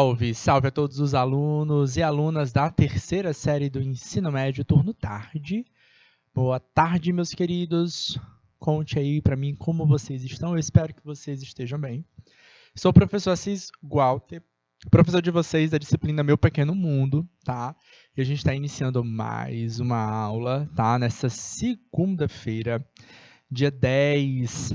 Salve, salve a todos os alunos e alunas da terceira série do ensino médio, turno tarde. Boa tarde, meus queridos. Conte aí para mim como vocês estão. Eu espero que vocês estejam bem. Sou o professor Assis Gualter, professor de vocês da disciplina Meu Pequeno Mundo, tá? E a gente está iniciando mais uma aula, tá? Nessa segunda-feira, dia 10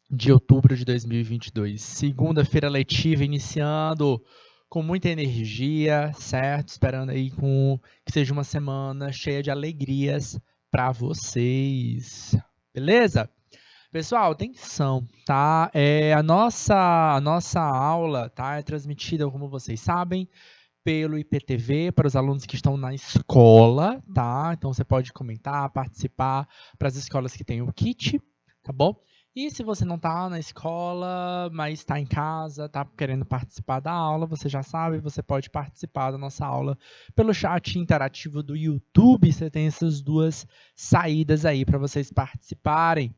de outubro de 2022. Segunda-feira letiva iniciando com muita energia, certo? Esperando aí que seja uma semana cheia de alegrias para vocês. Beleza? Pessoal, atenção, tá? A nossa aula, tá? É transmitida, como vocês sabem, pelo IPTV para os alunos que estão na escola, tá? Então você pode comentar, participar para as escolas que têm o kit, tá bom? E se você não está na escola, mas está em casa, está querendo participar da aula, você já sabe, você pode participar da nossa aula pelo chat interativo do YouTube. Você tem essas duas saídas aí para vocês participarem,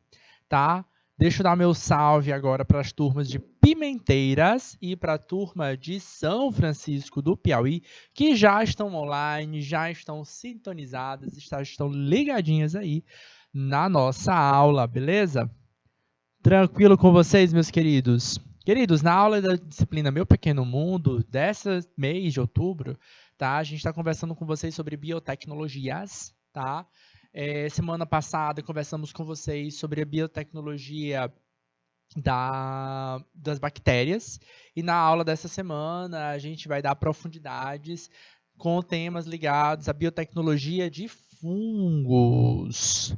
tá? Deixa eu dar meu salve agora para as turmas de Pimenteiras e para a turma de São Francisco do Piauí, que já estão online, já estão sintonizadas, já estão ligadinhas aí na nossa aula, beleza? Tranquilo com vocês, meus queridos? Queridos, na aula da disciplina Meu Pequeno Mundo, dessa mês de outubro, tá? A gente está conversando com vocês sobre biotecnologias, tá? Semana passada conversamos com vocês sobre a biotecnologia das bactérias, e na aula dessa semana a gente vai dar profundidades com temas ligados à biotecnologia de fungos.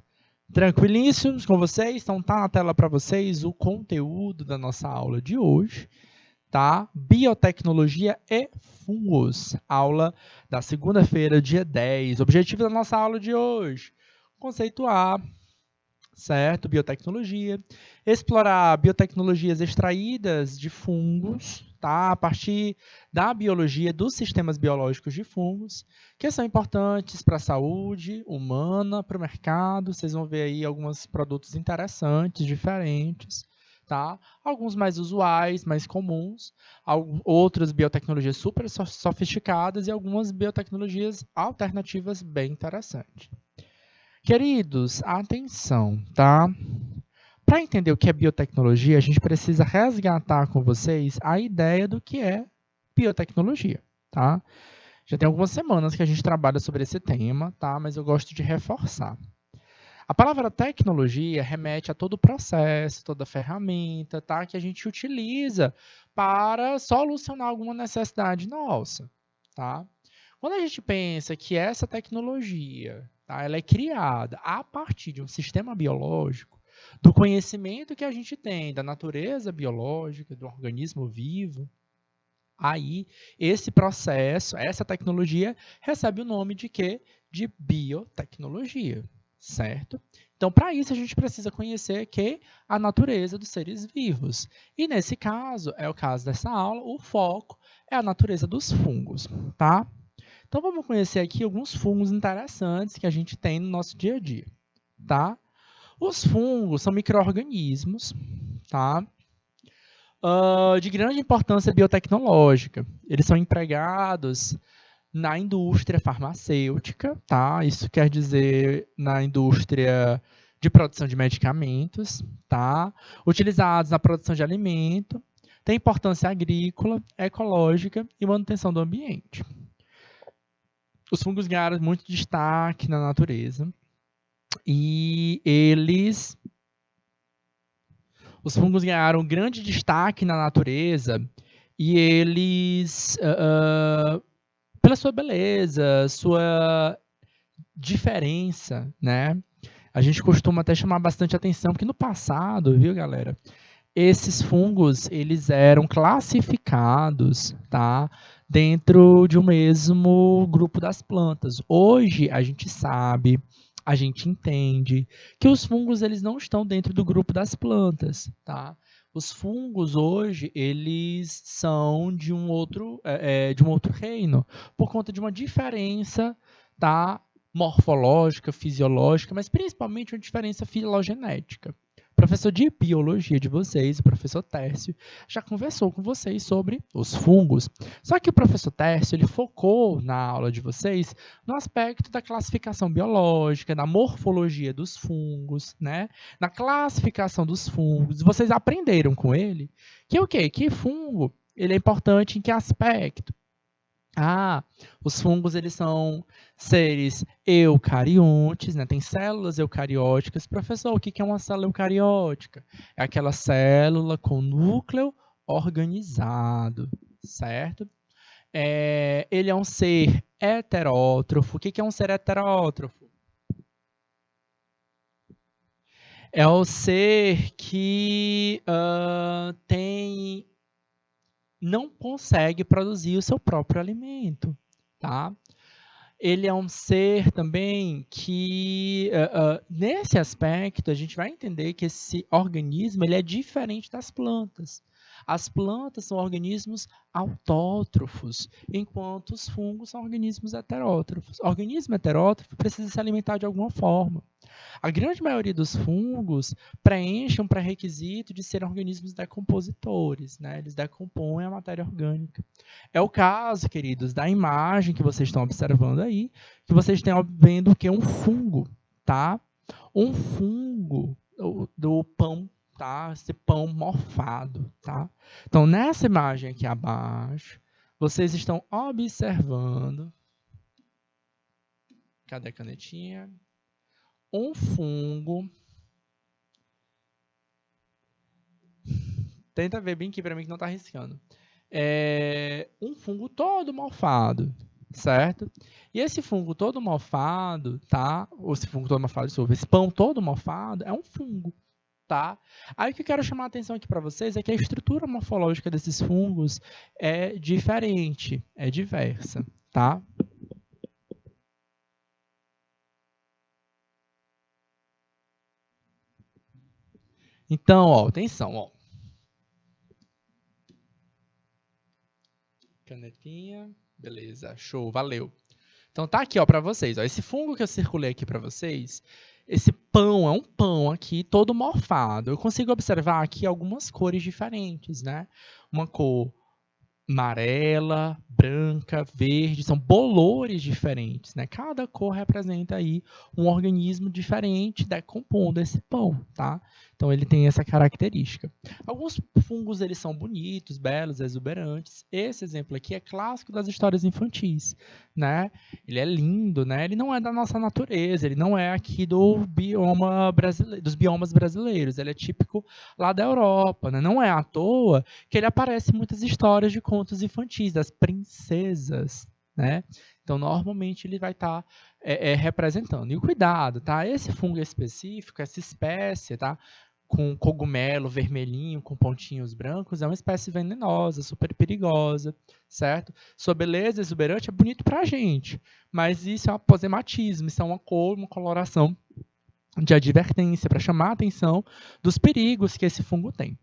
Tranquilíssimos com vocês? Então tá na tela para vocês o conteúdo da nossa aula de hoje, tá? Biotecnologia e fungos, aula da segunda-feira, dia 10. Objetivo da nossa aula de hoje: conceituar, certo? Biotecnologia, explorar biotecnologias extraídas de fungos, tá? A partir da biologia dos sistemas biológicos de fungos, que são importantes para a saúde humana, para o mercado. Vocês vão ver aí alguns produtos interessantes, diferentes, tá? Alguns mais usuais, mais comuns, outras biotecnologias super sofisticadas e algumas biotecnologias alternativas bem interessantes. Queridos, atenção, tá? Para entender o que é biotecnologia, a gente precisa resgatar com vocês a ideia do que é biotecnologia, tá? Já tem algumas semanas que a gente trabalha sobre esse tema, tá? Mas eu gosto de reforçar. A palavra tecnologia remete a todo o processo, toda a ferramenta, tá? Que a gente utiliza para solucionar alguma necessidade nossa, tá? Quando a gente pensa que essa tecnologia, tá, ela é criada a partir de um sistema biológico, do conhecimento que a gente tem da natureza biológica, do organismo vivo, aí esse processo, essa tecnologia, recebe o nome de quê? De biotecnologia, certo? Então, para isso, a gente precisa conhecer a natureza dos seres vivos. E nesse caso, é o caso dessa aula, o foco é a natureza dos fungos, tá? Então, vamos conhecer aqui alguns fungos interessantes que a gente tem no nosso dia a dia, tá? Os fungos são micro-organismos, tá? De grande importância biotecnológica. Eles são empregados na indústria farmacêutica, tá? Isso quer dizer na indústria de produção de medicamentos, tá? Utilizados na produção de alimento, tem importância agrícola, ecológica e manutenção do ambiente. Os fungos ganharam muito destaque na natureza e os fungos ganharam grande destaque na natureza e eles, pela sua beleza, sua diferença, né? A gente costuma até chamar bastante atenção, porque no passado, viu, galera? Esses fungos, eles eram classificados, tá, dentro de um mesmo grupo das plantas. Hoje, a gente sabe, a gente entende que os fungos, eles não estão dentro do grupo das plantas, tá? Os fungos, hoje, eles são de um outro reino, por conta de uma diferença, tá, morfológica, fisiológica, mas principalmente uma diferença filogenética. professor de biologia de vocês, o professor Tércio, já conversou com vocês sobre os fungos. Só que o professor Tércio, ele focou na aula de vocês no aspecto da classificação biológica, na morfologia dos fungos, né? Na classificação dos fungos. Vocês aprenderam com ele que o quê? Que fungo, ele é importante em que aspecto? Os fungos, eles são seres eucariontes, né? Tem células eucarióticas. Professor, o que é uma célula eucariótica? É aquela célula com núcleo organizado, certo? Ele é um ser heterótrofo. O que é um ser heterótrofo? É o ser que não consegue produzir o seu próprio alimento, tá? Ele é um ser também que, nesse aspecto, a gente vai entender que esse organismo ele é diferente das plantas. As plantas são organismos autótrofos, enquanto os fungos são organismos heterótrofos. O organismo heterótrofo precisa se alimentar de alguma forma. A grande maioria dos fungos preenche um pré-requisito de serem organismos decompositores, né? Eles decompõem a matéria orgânica. É o caso, queridos, da imagem que vocês estão observando aí, que vocês estão vendo que é um fungo, tá? Um fungo do pão, tá? Esse pão morfado, tá? Então, nessa imagem aqui abaixo, vocês estão observando. Cadê a canetinha? Um fungo. Tenta ver bem aqui para mim que não está arriscando. Um fungo todo morfado, certo? E esse fungo todo morfado, tá? Esse fungo todo morfado, esse pão todo morfado é um fungo, tá? Aí o que eu quero chamar a atenção aqui para vocês é que a estrutura morfológica desses fungos é diferente, é diversa, tá? Então, ó, atenção, ó. Canetinha, beleza, show, valeu. Então tá aqui, ó, para vocês, ó, esse fungo que eu circulei aqui para vocês, esse pão é um pão aqui todo morfado. Eu consigo observar aqui algumas cores diferentes, né? Uma cor amarela, branca, verde, são bolores diferentes, né? Cada cor representa aí um organismo diferente decompondo esse pão, tá? Então ele tem essa característica. Alguns fungos eles são bonitos, belos, exuberantes. Esse exemplo aqui é clássico das histórias infantis, né? Ele é lindo, né? Ele não é da nossa natureza, ele não é aqui do bioma brasileiro, dos biomas brasileiros, ele é típico lá da Europa, né? Não é à toa que ele aparece em muitas histórias de contos infantis, das princesas, né? Então, normalmente, ele vai estar representando. E cuidado, tá? Esse fungo específico, essa espécie, tá? Com cogumelo vermelhinho, com pontinhos brancos, é uma espécie venenosa, super perigosa, certo? Sua beleza exuberante é bonito pra gente, mas isso é um aposematismo, isso é uma cor, uma coloração de advertência para chamar a atenção dos perigos que esse fungo tem.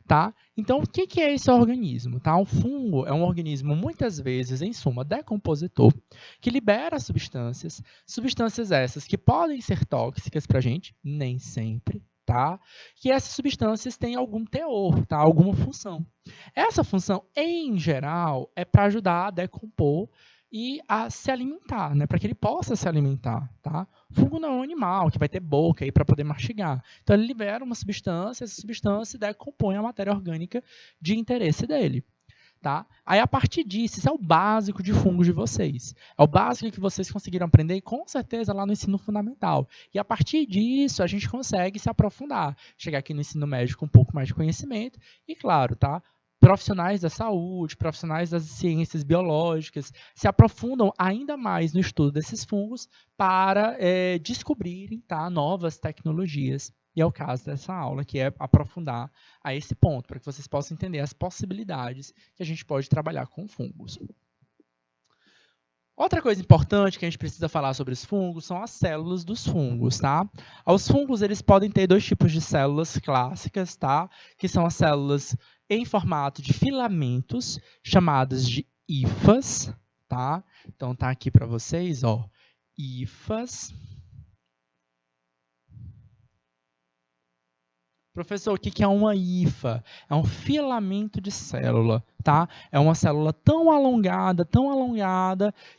Tá? Então, o que é esse organismo? Tá? O fungo é um organismo, muitas vezes, em suma, decompositor, que libera substâncias essas que podem ser tóxicas para a gente, nem sempre, tá? Que essas substâncias têm algum teor, tá? Alguma função. Essa função, em geral, é para ajudar a decompor e a se alimentar, né? Para que ele possa se alimentar, tá? O fungo não é um animal que vai ter boca aí para poder mastigar. Então ele libera uma substância, essa substância decompõe a matéria orgânica de interesse dele. Tá? Aí, a partir disso, isso é o básico de fungos de vocês. É o básico que vocês conseguiram aprender, com certeza, lá no ensino fundamental. E, a partir disso, a gente consegue se aprofundar. Chegar aqui no ensino médio com um pouco mais de conhecimento. E, claro, tá? Profissionais da saúde, profissionais das ciências biológicas, se aprofundam ainda mais no estudo desses fungos para descobrirem, tá? Novas tecnologias. E é o caso dessa aula, que é aprofundar a esse ponto, para que vocês possam entender as possibilidades que a gente pode trabalhar com fungos. Outra coisa importante que a gente precisa falar sobre os fungos são as células dos fungos, tá? Os fungos, eles podem ter dois tipos de células clássicas, tá? Que são as células em formato de filamentos, chamadas de hifas, tá? Então, tá aqui para vocês, ó, hifas. Professor, o que é uma hifa? É um filamento de célula, tá? É uma célula tão alongada,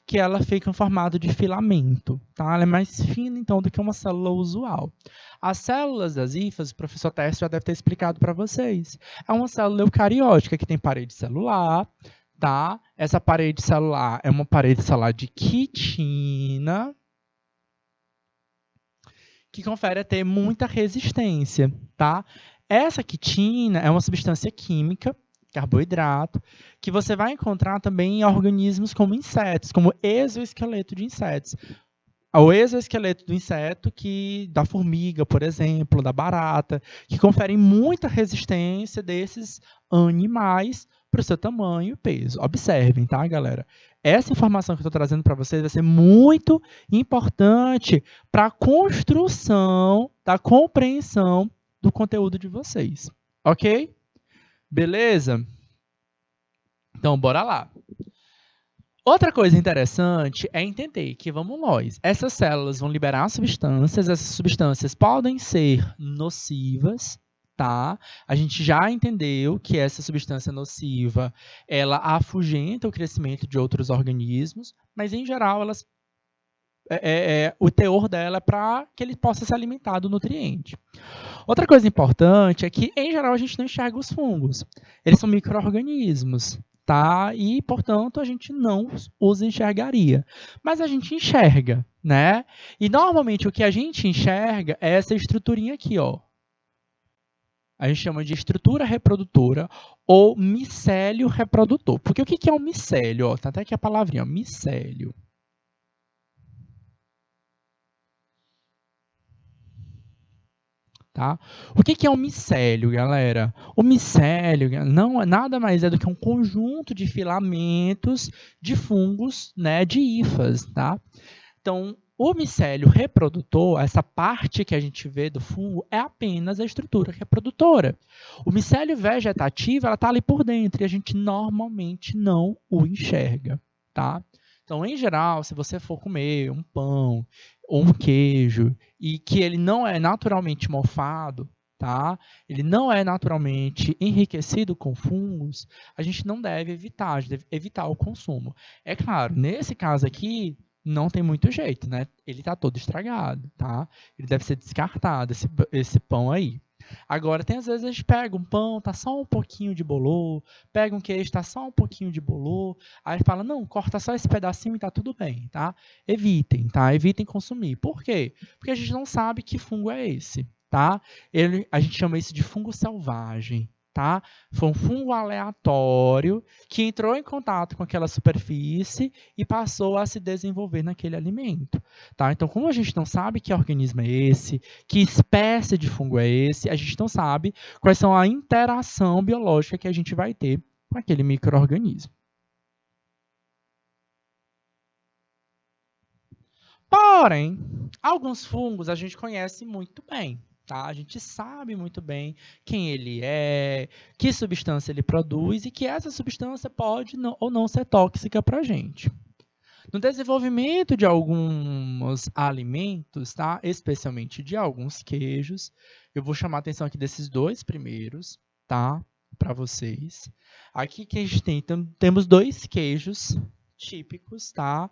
que ela fica em formato de filamento, tá? Ela é mais fina, então, do que uma célula usual. As células das hifas, o professor Tércio já deve ter explicado para vocês. É uma célula eucariótica que tem parede celular, tá? Essa parede celular é uma parede celular de quitina, que confere a ter muita resistência, tá? Essa quitina é uma substância química, carboidrato, que você vai encontrar também em organismos como insetos, como exoesqueleto de insetos. O exoesqueleto do inseto, da formiga, por exemplo, da barata, que conferem muita resistência desses animais para o seu tamanho e peso. Observem, tá, galera? Essa informação que eu estou trazendo para vocês vai ser muito importante para a construção da compreensão do conteúdo de vocês. Ok? Beleza? Então, bora lá. Outra coisa interessante é entender que, vamos nós, essas células vão liberar substâncias, essas substâncias podem ser nocivas, tá? A gente já entendeu que essa substância nociva, ela afugenta o crescimento de outros organismos, mas, em geral, o teor dela é para que ele possa se alimentar do nutriente. Outra coisa importante é que, em geral, a gente não enxerga os fungos. Eles são micro-organismos, tá? E, portanto, a gente não os enxergaria. Mas a gente enxerga, né? E, normalmente, o que a gente enxerga é essa estruturinha aqui, ó. A gente chama de estrutura reprodutora ou micélio reprodutor. Porque o que é um micélio? Ó, tá até aqui a palavrinha, ó, micélio. Tá? O que é um micélio, galera? O micélio não é nada mais do que um conjunto de filamentos de fungos, né, de hifas. Tá? Então, o micélio reprodutor, essa parte que a gente vê do fungo, é apenas a estrutura reprodutora. O micélio vegetativo está ali por dentro e a gente normalmente não o enxerga. Tá? Então, em geral, se você for comer um pão ou um queijo e que ele não é naturalmente mofado, tá? Ele não é naturalmente enriquecido com fungos, a gente não deve evitar, a gente deve evitar o consumo. É claro, nesse caso aqui, não tem muito jeito, né? Ele está todo estragado, tá? Ele deve ser descartado, esse pão aí. Agora, às vezes a gente pega um pão, tá só um pouquinho de bolor, pega um queijo, tá só um pouquinho de bolor, aí fala, não, corta só esse pedacinho e tá tudo bem, tá? Evitem, tá? Evitem consumir. Por quê? Porque a gente não sabe que fungo é esse, tá? A gente chama isso de fungo selvagem, tá? Foi um fungo aleatório que entrou em contato com aquela superfície e passou a se desenvolver naquele alimento. Tá? Então, como a gente não sabe que organismo é esse, que espécie de fungo é esse, a gente não sabe quais são a interação biológica que a gente vai ter com aquele micro-organismo. Porém, alguns fungos a gente conhece muito bem. Tá? A gente sabe muito bem quem ele é, que substância ele produz e que essa substância pode ou não ser tóxica para a gente. No desenvolvimento de alguns alimentos, tá? Especialmente de alguns queijos, eu vou chamar a atenção aqui desses dois primeiros, tá? Para vocês. Aqui que a gente temos dois queijos típicos, tá?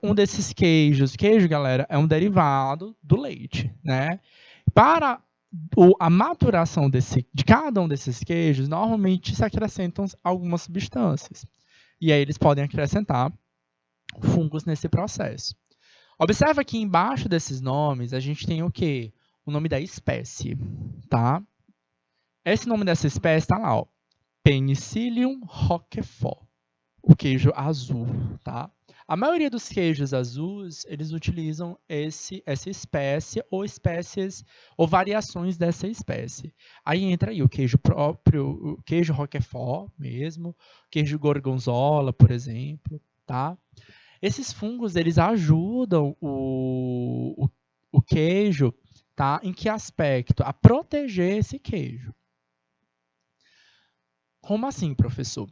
Um desses queijos, galera, é um derivado do leite, né? Para a maturação de cada um desses queijos, normalmente se acrescentam algumas substâncias. E aí eles podem acrescentar fungos nesse processo. Observa que embaixo desses nomes, a gente tem o quê? O nome da espécie, tá? Esse nome dessa espécie está lá, ó. Penicillium roquefort, o queijo azul, tá? A maioria dos queijos azuis, eles utilizam essa espécie ou espécies ou variações dessa espécie. Aí entra aí o queijo próprio, o queijo roquefort mesmo, queijo gorgonzola, por exemplo, tá? Esses fungos, eles ajudam o queijo, tá? Em que aspecto? A proteger esse queijo. Como assim, professor?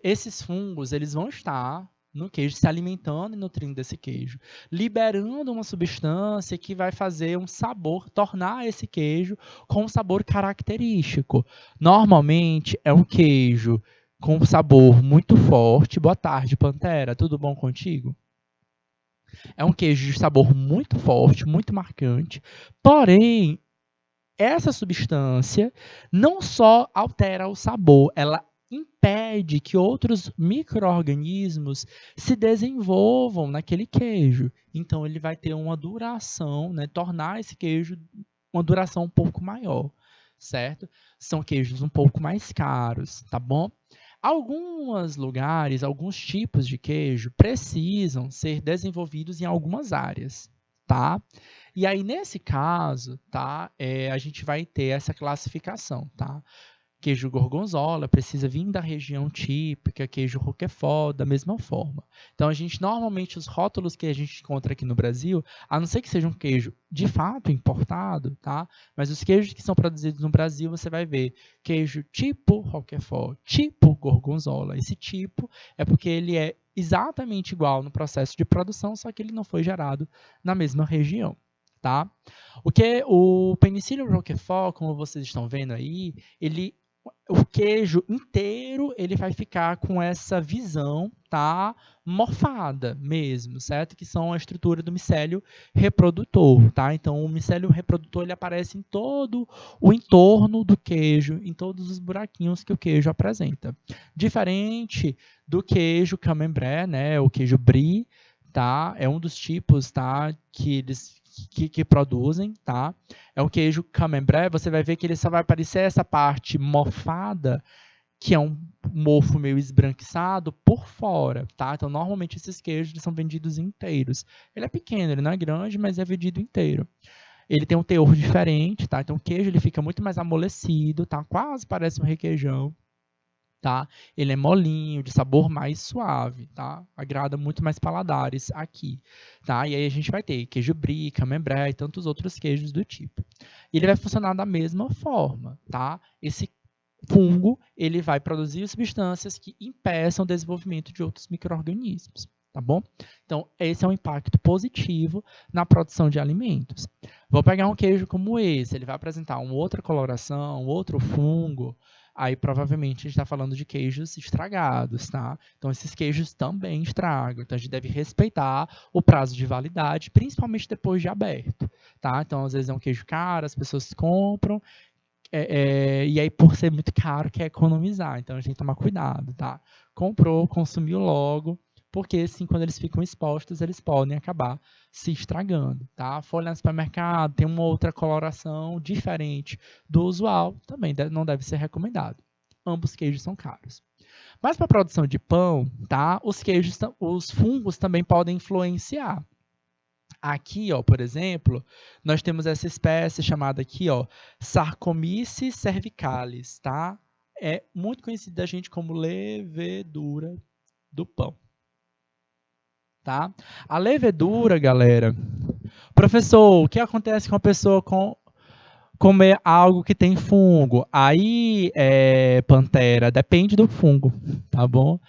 Esses fungos, eles vão estar no queijo, se alimentando e nutrindo desse queijo, liberando uma substância que vai fazer um sabor, tornar esse queijo com um sabor característico. Normalmente é um queijo com um sabor muito forte. Boa tarde, Pantera, tudo bom contigo? É um queijo de sabor muito forte, muito marcante, porém, essa substância não só altera o sabor, ela impede que outros micro-organismos se desenvolvam naquele queijo. Então, ele vai ter uma duração, né, tornar esse queijo uma duração um pouco maior, certo? São queijos um pouco mais caros, tá bom? Alguns lugares, alguns tipos de queijo precisam ser desenvolvidos em algumas áreas, tá? E aí, nesse caso, tá, a gente vai ter essa classificação, tá? Queijo gorgonzola precisa vir da região típica, queijo roquefort da mesma forma. Então, normalmente, os rótulos que a gente encontra aqui no Brasil, a não ser que seja um queijo de fato importado, tá? Mas os queijos que são produzidos no Brasil, você vai ver queijo tipo roquefort, tipo gorgonzola. Esse tipo é porque ele é exatamente igual no processo de produção, só que ele não foi gerado na mesma região. Tá? O Penicillium roquefort, como vocês estão vendo aí, o queijo inteiro ele vai ficar com essa visão, tá, morfada mesmo, certo? Que são a estrutura do micélio reprodutor, tá? Então o micélio reprodutor ele aparece em todo o entorno do queijo, em todos os buraquinhos que o queijo apresenta. Diferente do queijo camembert, né, o queijo brie, tá? É um dos tipos, tá, que eles que produzem, tá? É um queijo camembert, você vai ver que ele só vai aparecer essa parte mofada, que é um mofo meio esbranquiçado por fora, tá? Então, normalmente esses queijos eles são vendidos inteiros. Ele é pequeno, ele não é grande, mas é vendido inteiro. Ele tem um teor diferente, tá? Então, o queijo ele fica muito mais amolecido, tá? Quase parece um requeijão. Tá? Ele é molinho, de sabor mais suave, tá? Agrada muito mais paladares aqui, tá? E aí a gente vai ter queijo brie, camembert e tantos outros queijos do tipo. E ele vai funcionar da mesma forma, tá? Esse fungo, ele vai produzir substâncias que impeçam o desenvolvimento de outros micro-organismos, tá bom? Então, esse é um impacto positivo na produção de alimentos. Vou pegar um queijo como esse, ele vai apresentar uma outra coloração, outro fungo, aí provavelmente a gente está falando de queijos estragados, tá? Então, esses queijos também estragam. Então, a gente deve respeitar o prazo de validade, principalmente depois de aberto, tá? Então, às vezes é um queijo caro, as pessoas compram, e aí por ser muito caro, quer economizar. Então, a gente tem que tomar cuidado, tá? Comprou, consumiu logo, porque assim, quando eles ficam expostos, eles podem acabar se estragando, tá? For olhar no supermercado, tem uma outra coloração diferente do usual, também não deve ser recomendado. Ambos queijos são caros. Mas para a produção de pão, tá? Os fungos também podem influenciar. Aqui, ó, por exemplo, nós temos essa espécie chamada aqui, ó, Saccharomyces cervicalis, tá? É muito conhecida da gente como levedura do pão. Tá? A levedura, galera. Professor, o que acontece com a pessoa comer algo que tem fungo? Aí, Pantera, depende do fungo, tá bom?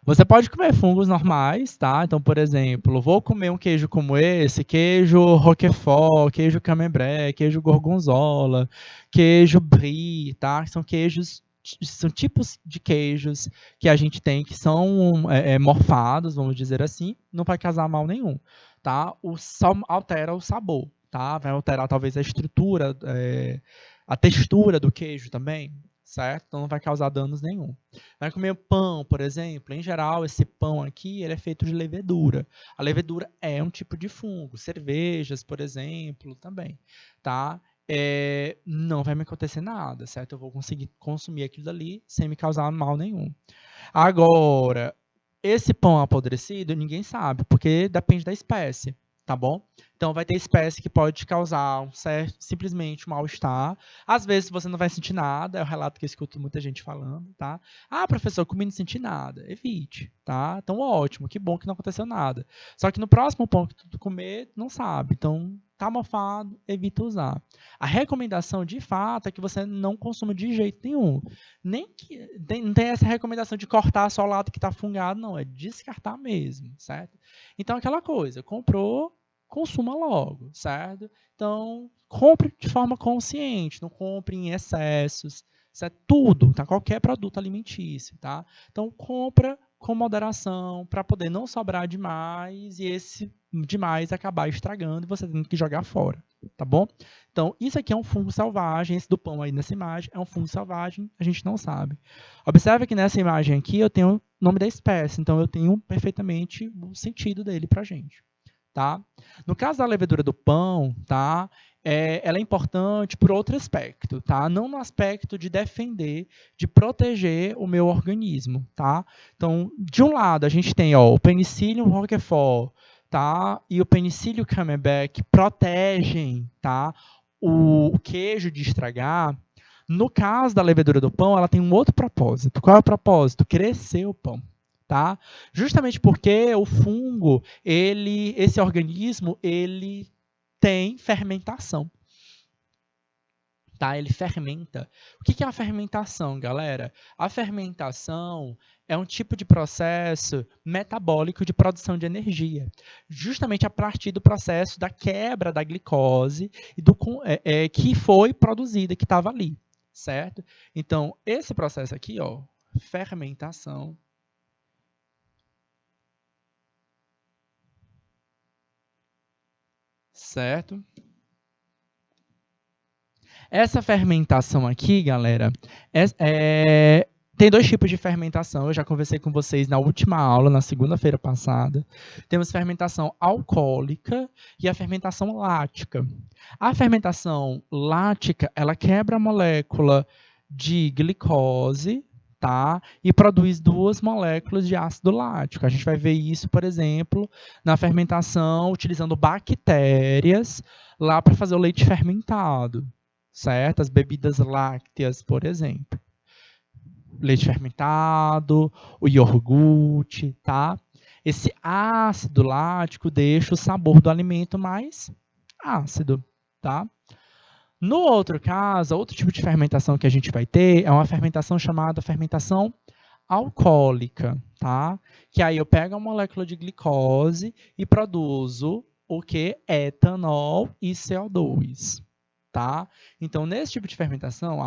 Você pode comer fungos normais, tá? Então, por exemplo, vou comer um queijo como esse, queijo roquefort, queijo camembert, queijo gorgonzola, queijo brie, tá? São tipos de queijos que a gente tem que são morfados, vamos dizer assim, não vai causar mal nenhum, tá? Só altera o sabor, tá? Vai alterar talvez a estrutura, a textura do queijo também, certo? Então não vai causar danos nenhum. Vai comer pão, por exemplo, em geral esse pão aqui ele é feito de levedura. A levedura é um tipo de fungo, cervejas, por exemplo, também, tá? Não vai me acontecer nada, certo? Eu vou conseguir consumir aquilo ali sem me causar mal nenhum. Agora, esse pão apodrecido, ninguém sabe, porque depende da espécie, tá bom? Então, vai ter espécie que pode te causar simplesmente um mal-estar. Às vezes, você não vai sentir nada. É o relato que eu escuto muita gente falando, tá? Ah, professor, comi e não senti nada. Evite, tá? Então, ótimo. Que bom que não aconteceu nada. Só que no próximo pão que tu comer, não sabe. Então, tá mofado, evita usar. A recomendação, de fato, é que você não consuma de jeito nenhum. Nem que não tem essa recomendação de cortar só o lado que está fungado, não. É descartar mesmo, certo? Então, aquela coisa. Comprou, consuma logo, certo? Então, compre de forma consciente, não compre em excessos. Isso é tudo, tá? Qualquer produto alimentício, tá? Então, compra com moderação para poder não sobrar demais e esse demais acabar estragando e você tendo que jogar fora, tá bom? Então, isso aqui é um fungo selvagem, esse do pão aí nessa imagem é um fungo selvagem, a gente não sabe. Observe que nessa imagem aqui eu tenho o nome da espécie, então eu tenho perfeitamente o sentido dele pra gente. Tá? No caso da levedura do pão, tá? Ela é importante por outro aspecto, tá? Não no aspecto de defender, de proteger o meu organismo, tá? Então, de um lado, a gente tem ó, o Penicillium roquefort, tá? E o Penicillium camembert protegem, tá? O queijo de estragar. No caso da levedura do pão, ela tem um outro propósito. Qual é o propósito? Crescer o pão. Tá? Justamente porque o fungo, esse organismo, ele tem fermentação. Tá? Ele fermenta. O que é a fermentação, galera? A fermentação é um tipo de processo metabólico de produção de energia, justamente a partir do processo da quebra da glicose e que foi produzida, que estava ali, certo? Então, esse processo aqui, ó, fermentação, certo? Essa fermentação aqui, galera, tem dois tipos de fermentação. Eu já conversei com vocês na última aula, na segunda-feira passada. Temos fermentação alcoólica e a fermentação lática. A fermentação lática, ela quebra a molécula de glicose, tá? E produz duas moléculas de ácido lático. A gente vai ver isso, por exemplo, na fermentação utilizando bactérias lá para fazer o leite fermentado. Certo? As bebidas lácteas, por exemplo. Leite fermentado, o iogurte, tá? Esse ácido lático deixa o sabor do alimento mais ácido, tá? No outro caso, outro tipo de fermentação que a gente vai ter é uma fermentação chamada fermentação alcoólica, tá? Que aí eu pego a molécula de glicose e produzo o que? Etanol e CO2. Tá? Então, nesse tipo de fermentação,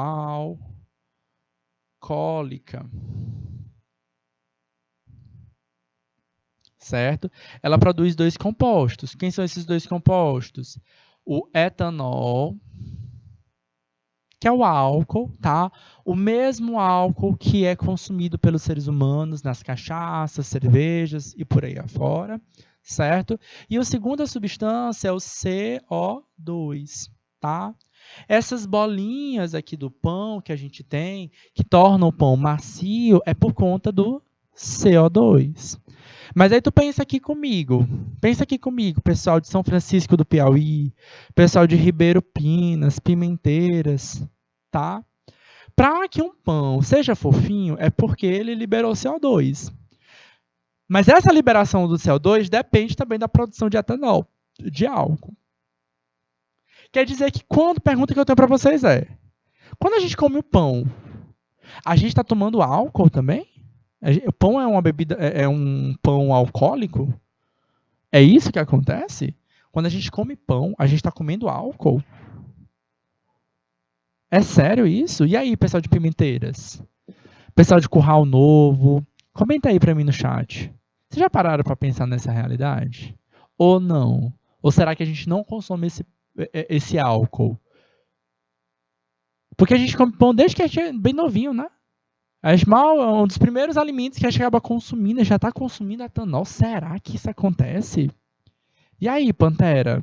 alcoólica, certo? Ela produz dois compostos. Quem são esses dois compostos? O etanol, que é o álcool, tá? O mesmo álcool que é consumido pelos seres humanos nas cachaças, cervejas e por aí afora, certo? E a segunda substância é o CO2, tá? Essas bolinhas aqui do pão que a gente tem, que tornam o pão macio, é por conta do CO2. Mas aí tu pensa aqui comigo, pessoal de São Francisco do Piauí, pessoal de Ribeiro Pinas, Pimenteiras, tá? Para que um pão seja fofinho, é porque ele liberou CO2. Mas essa liberação do CO2 depende também da produção de etanol, de álcool. Quer dizer que pergunta que eu tenho para vocês quando a gente come o pão, a gente está tomando álcool também? O pão é uma bebida, é um pão alcoólico? É isso que acontece? Quando a gente come pão, a gente está comendo álcool? É sério isso? E aí, pessoal de Pimenteiras? Pessoal de Curral Novo? Comenta aí para mim no chat. Vocês já pararam para pensar nessa realidade? Ou não? Ou será que a gente não consome esse álcool? Porque a gente come pão desde que a gente é bem novinho, né? A gente é um dos primeiros alimentos que a gente acaba consumindo, já está consumindo etanol. Será que isso acontece? E aí, Pantera?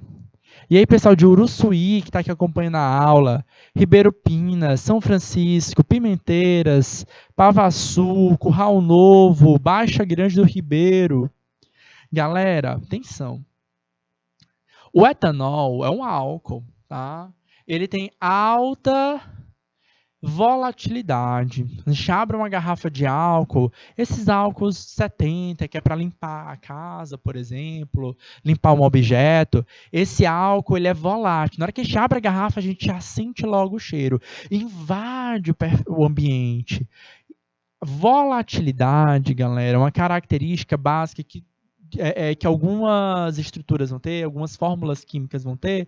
E aí, pessoal de Uruçuí, que está aqui acompanhando a aula, Ribeiro Pinas, São Francisco, Pimenteiras, Pavaçu, Curral Novo, Baixa Grande do Ribeiro. Galera, atenção. O etanol é um álcool, tá? Ele tem alta volatilidade. A gente abre uma garrafa de álcool, esses álcools 70, que é para limpar a casa, por exemplo, limpar um objeto, esse álcool ele é volátil. Na hora que a gente abre a garrafa, a gente já sente logo o cheiro. Invade o ambiente. Volatilidade, galera, é uma característica básica que algumas estruturas vão ter, algumas fórmulas químicas vão ter,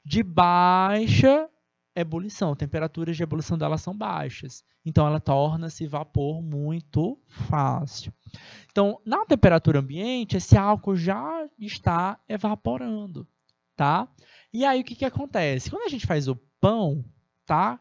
de baixa ebulição. Temperaturas de ebulição dela são baixas. Então, ela torna-se vapor muito fácil. Então, na temperatura ambiente, esse álcool já está evaporando, tá? E aí, o que acontece? Quando a gente faz o pão, tá?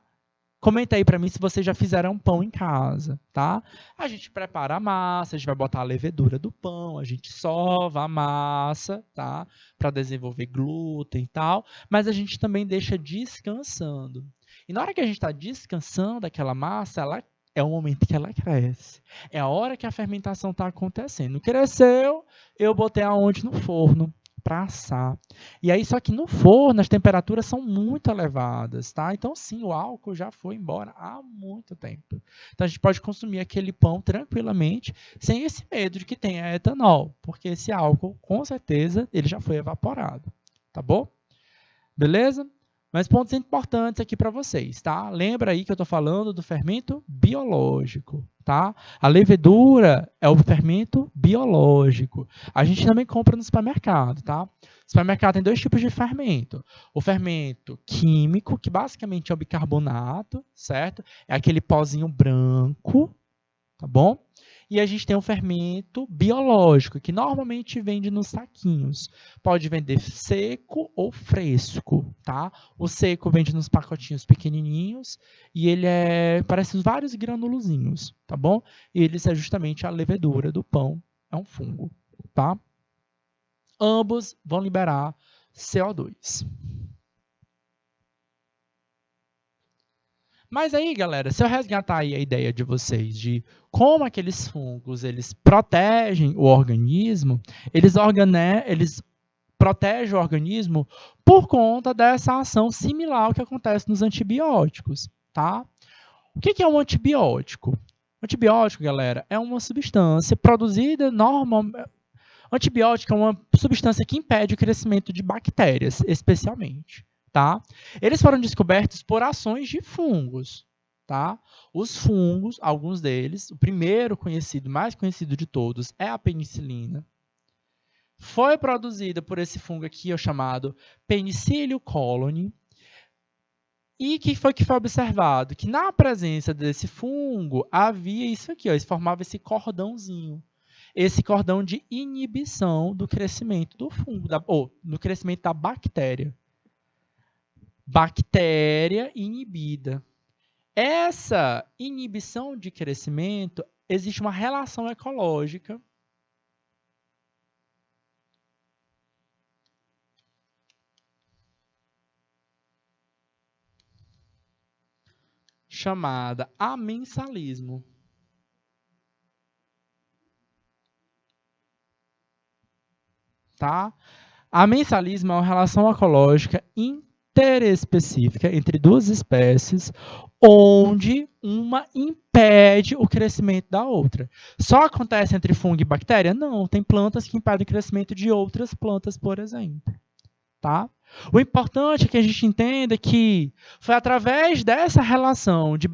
Comenta aí para mim se vocês já fizeram pão em casa, tá? A gente prepara a massa, a gente vai botar a levedura do pão, a gente sova a massa, tá? Para desenvolver glúten e tal, mas a gente também deixa descansando. E na hora que a gente está descansando aquela massa, é o momento que ela cresce. É a hora que a fermentação está acontecendo. Cresceu, eu botei aonde? No forno, para assar. E aí, só que no forno, as temperaturas são muito elevadas, tá? Então, sim, o álcool já foi embora há muito tempo. Então, a gente pode consumir aquele pão tranquilamente, sem esse medo de que tenha etanol, porque esse álcool, com certeza, ele já foi evaporado, tá bom? Beleza? Mas pontos importantes aqui para vocês, tá? Lembra aí que eu estou falando do fermento biológico, tá? A levedura é o fermento biológico. A gente também compra no supermercado, tá? O supermercado tem dois tipos de fermento. O fermento químico, que basicamente é o bicarbonato, certo? É aquele pozinho branco, tá bom? E a gente tem um fermento biológico, que normalmente vende nos saquinhos. Pode vender seco ou fresco, tá? O seco vende nos pacotinhos pequenininhos e ele parece vários granulozinhos, tá bom? E eles é justamente a levedura do pão, é um fungo, tá? Ambos vão liberar CO2. Mas aí, galera, se eu resgatar aí a ideia de vocês de como aqueles fungos eles protegem o organismo, eles protegem o organismo por conta dessa ação similar ao que acontece nos antibióticos, tá? O que é um antibiótico? Antibiótico, galera, é uma substância produzida normalmente. Antibiótico é uma substância que impede o crescimento de bactérias, especialmente. Tá? Eles foram descobertos por ações de fungos. Tá? Os fungos, alguns deles, o primeiro conhecido, mais conhecido de todos, é a penicilina. Foi produzida por esse fungo aqui, chamado Penicillium colony, e que foi observado? Que na presença desse fungo havia isso aqui, ó, formava esse cordãozinho. Esse cordão de inibição do crescimento do fungo, do crescimento da bactéria. Bactéria inibida. Essa inibição de crescimento, existe uma relação ecológica chamada amensalismo. Tá? Amensalismo é uma relação ecológica interespecífica entre duas espécies, onde uma impede o crescimento da outra. Só acontece entre fungo e bactéria? Não, tem plantas que impedem o crescimento de outras plantas, por exemplo. Tá? O importante é que a gente entenda que foi através dessa relação de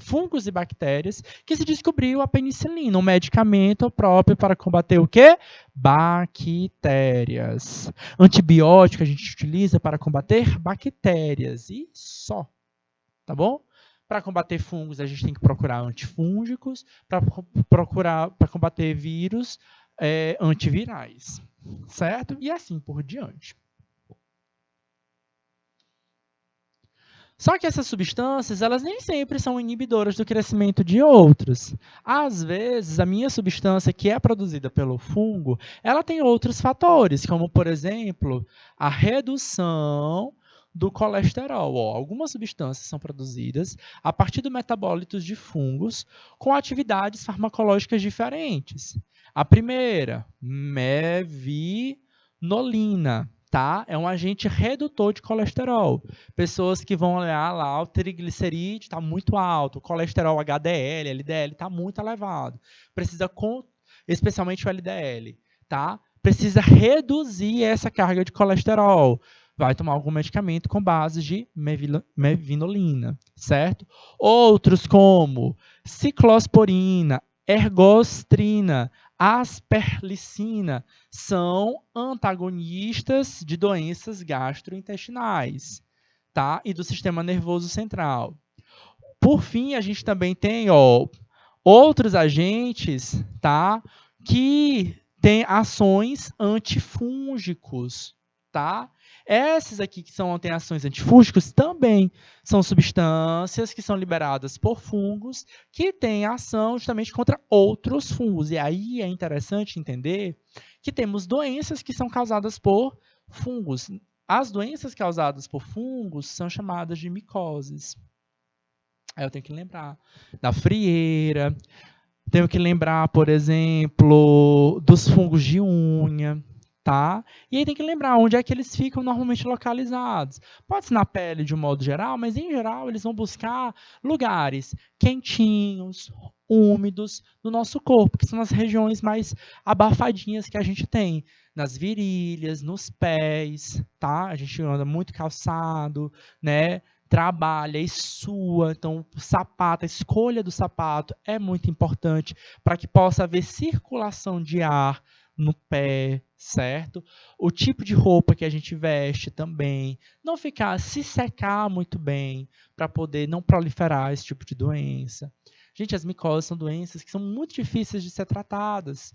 fungos e bactérias que se descobriu a penicilina, um medicamento próprio para combater o quê? Bactérias. Antibiótico a gente utiliza para combater bactérias e só. Tá bom? Para combater fungos, a gente tem que procurar antifúngicos, para combater vírus, antivirais. Certo? E assim por diante. Só que essas substâncias, elas nem sempre são inibidoras do crescimento de outros. Às vezes, a minha substância que é produzida pelo fungo, ela tem outros fatores, como, por exemplo, a redução do colesterol. Algumas substâncias são produzidas a partir de metabólitos de fungos com atividades farmacológicas diferentes. A primeira, mevinolina. tá? É um agente redutor de colesterol. Pessoas que vão olhar lá, o triglicerídeo está muito alto, o colesterol HDL, LDL está muito elevado. Precisa, especialmente o LDL, tá? Precisa reduzir essa carga de colesterol. Vai tomar algum medicamento com base de mevinolina, certo? Outros como ciclosporina, ergostrina, asperlicina, são antagonistas de doenças gastrointestinais, tá? E do sistema nervoso central. Por fim, a gente também tem outros agentes, tá? Que têm ações antifúngicos, tá? Esses aqui que têm ações antifúngicos também são substâncias que são liberadas por fungos que têm ação justamente contra outros fungos. E aí é interessante entender que temos doenças que são causadas por fungos. As doenças causadas por fungos são chamadas de micoses. Aí eu tenho que lembrar da frieira, tenho que lembrar, por exemplo, dos fungos de unha, tá? E aí tem que lembrar onde é que eles ficam normalmente localizados. Pode ser na pele de um modo geral, mas em geral eles vão buscar lugares quentinhos, úmidos no nosso corpo, que são as regiões mais abafadinhas que a gente tem. Nas virilhas, nos pés, tá? A gente anda muito calçado, né? Trabalha e sua, então o sapato, a escolha do sapato é muito importante para que possa haver circulação de ar no pé, certo? O tipo de roupa que a gente veste também, não ficar, se secar muito bem, para poder não proliferar esse tipo de doença. Gente, as micoses são doenças que são muito difíceis de ser tratadas,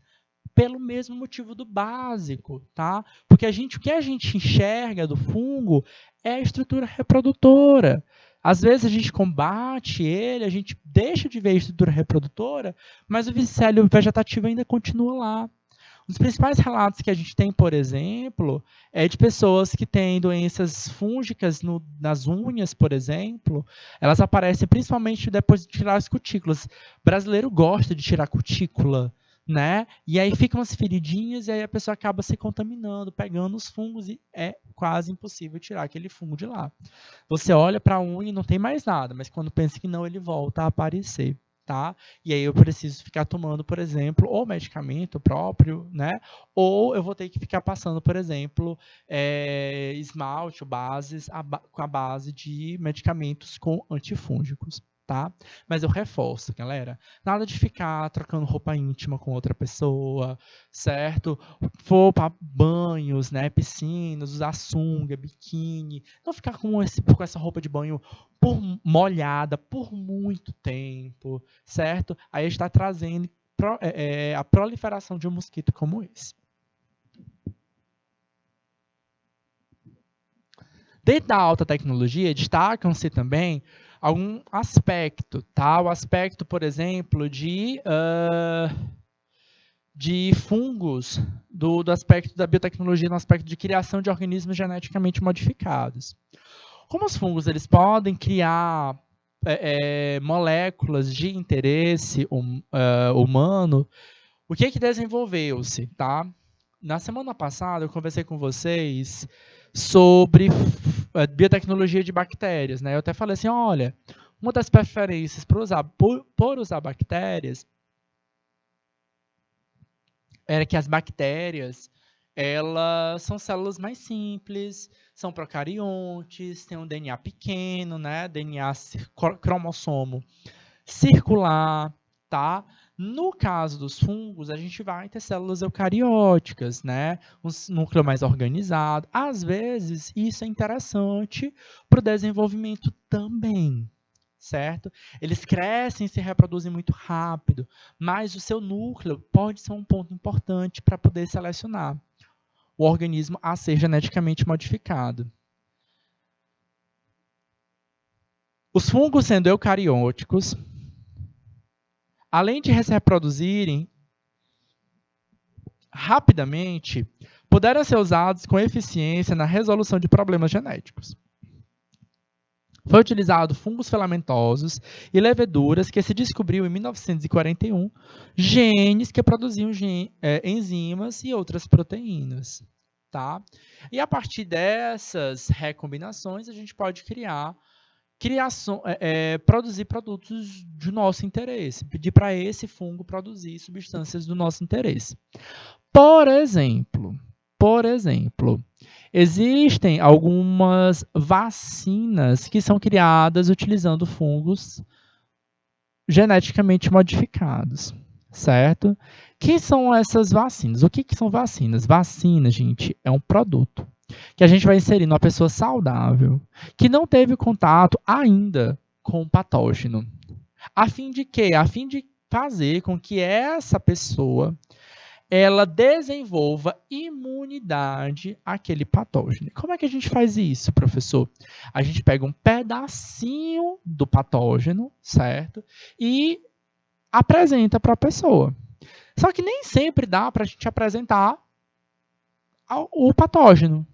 pelo mesmo motivo do básico, tá? Porque o que a gente enxerga do fungo é a estrutura reprodutora. Às vezes a gente combate ele, a gente deixa de ver a estrutura reprodutora, mas o vicélio vegetativo ainda continua lá. Um dos principais relatos que a gente tem, por exemplo, é de pessoas que têm doenças fúngicas nas unhas, por exemplo. Elas aparecem principalmente depois de tirar as cutículas. O brasileiro gosta de tirar cutícula, né? E aí ficam as feridinhas e aí a pessoa acaba se contaminando, pegando os fungos e é quase impossível tirar aquele fungo de lá. Você olha para a unha e não tem mais nada, mas quando pensa que não, ele volta a aparecer, tá? E aí eu preciso ficar tomando, por exemplo, ou medicamento próprio, né? Ou eu vou ter que ficar passando, por exemplo, esmalte ou bases com a base de medicamentos com antifúngicos. Tá? Mas eu reforço, galera, nada de ficar trocando roupa íntima com outra pessoa, certo? For para banhos, né, piscinas, usar sunga, biquíni, não ficar com essa roupa de banho molhada por muito tempo, certo? Aí está trazendo a proliferação de um mosquito como esse. Dentro da alta tecnologia, destacam-se também algum aspecto, tá? O aspecto, por exemplo, de fungos, do aspecto da biotecnologia, no aspecto de criação de organismos geneticamente modificados. Como os fungos eles podem criar moléculas de interesse humano, o que desenvolveu-se, tá? Na semana passada eu conversei com vocês sobre biotecnologia de bactérias, né? Eu até falei assim, olha, uma das preferências por usar bactérias era que as bactérias, elas são células mais simples, são procariontes, têm um DNA pequeno, né? DNA cromossomo circular, tá? No caso dos fungos, a gente vai ter células eucarióticas, né? Um núcleo mais organizado. Às vezes, isso é interessante para o desenvolvimento também, certo? Eles crescem e se reproduzem muito rápido, mas o seu núcleo pode ser um ponto importante para poder selecionar o organismo a ser geneticamente modificado. Os fungos sendo eucarióticos, além de se reproduzirem rapidamente, puderam ser usados com eficiência na resolução de problemas genéticos. Foi utilizado fungos filamentosos e leveduras que se descobriu em 1941 genes que produziam enzimas e outras proteínas. tá? E a partir dessas recombinações, a gente pode produzir produtos de nosso interesse, pedir para esse fungo produzir substâncias do nosso interesse. Por exemplo, existem algumas vacinas que são criadas utilizando fungos geneticamente modificados, certo? Que são essas vacinas? O que são vacinas? Vacina, gente, é um produto que a gente vai inserir numa pessoa saudável que não teve contato ainda com o patógeno. A fim de quê? A fim de fazer com que essa pessoa ela desenvolva imunidade àquele patógeno. Como é que a gente faz isso, professor? A gente pega um pedacinho do patógeno, certo? E apresenta para a pessoa. Só que nem sempre dá para a gente apresentar o patógeno,